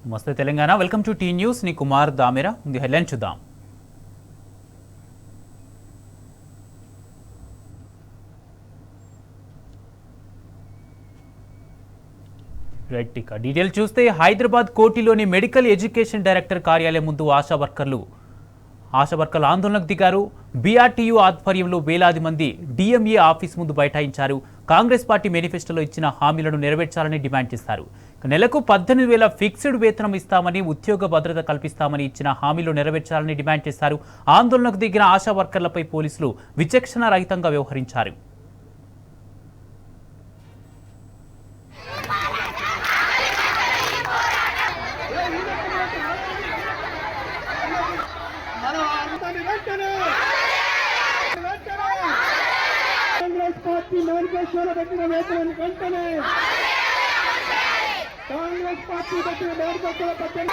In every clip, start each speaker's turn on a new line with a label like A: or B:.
A: నమస్తే Telangana, welcome to T News. నీ కుమార్ దామెరా. ముందు హెడ్లైన్ చూద్దాం. రైట్, ఇక డీటెయిల్ చూస్తే హైదరాబాద్ కోటిలోని మెడికల్ ఎడ్యుకేషన్ డైరెక్టర్ కార్యాలయం ముందు ఆశా వర్కర్లు ఆందోళనకు దిగారు. బీఆర్టీయూ ఆధ్వర్యంలో వేలాది మంది డిఎంఏ ఆఫీస్ ముందు బైఠాయించారు. కాంగ్రెస్ పార్టీ మేనిఫెస్టోలో ఇచ్చిన హామీలను నెరవేర్చాలని డిమాండ్ చేశారు. నెలకు 18,000 ఫిక్స్డ్ వేతనం ఇస్తామని, ఉద్యోగ భద్రత కల్పిస్తామని ఇచ్చిన హామీలు నెరవేర్చాలని డిమాండ్ చేశారు. ఆందోళనకు దిగిన ఆశా వర్కర్లపై పోలీసులు విచక్షణ రహితంగా వ్యవహరించారు.
B: పార్టీ మేనిఫెస్టోలో పెట్టిన వేతనాన్ని వెంటనే కాంగ్రెస్ పార్టీ పెట్టిన మేనిఫెస్టోలో పెట్టిన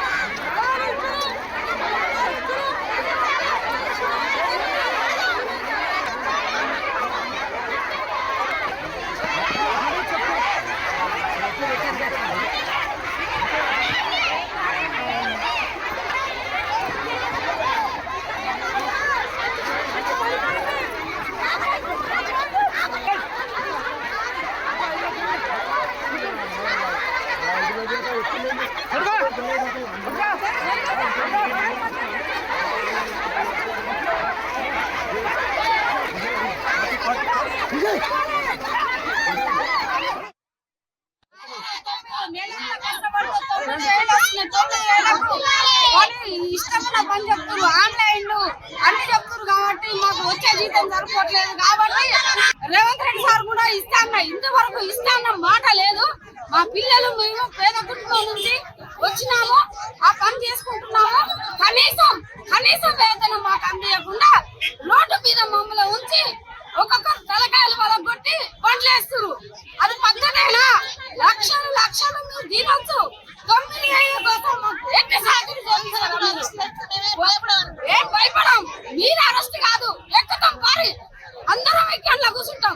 C: ఇష్టమైన పని చెప్తున్నారు, ఆన్లైన్ అన్ని చెప్తున్నారు కాబట్టి మాకు వచ్చే జీతం సరిపోవట్లేదు. కాబట్టి రేవంత్ రెడ్డి సార్ కూడా ఇస్తాన్న, ఇంతవరకు ఇస్తాన్న మాట లేదు. మా పిల్లలు మేము పేద కుటుంబం నుంచి వచ్చినాము, ఆ పని చేసుకుంటున్నాము. కనీసం వేతనం మాకు అందియకుండా రోడ్డు మీద మమ్మల్ని ఉంచి ఒక్కొక్కరు తలకాయలు వలగొట్టి పండ్లేస్తారు. అది పద్ధతేనా? లక్షలు మీరు దీనొచ్చు. 9 ఏళ్ళ కోసం ఎట్టి సాధన ఏం భయపడం. మీరు అరెస్ట్ కాదు, ఎక్కుతాం పారి అందరం ఎక్కడ కూర్చుంటాం.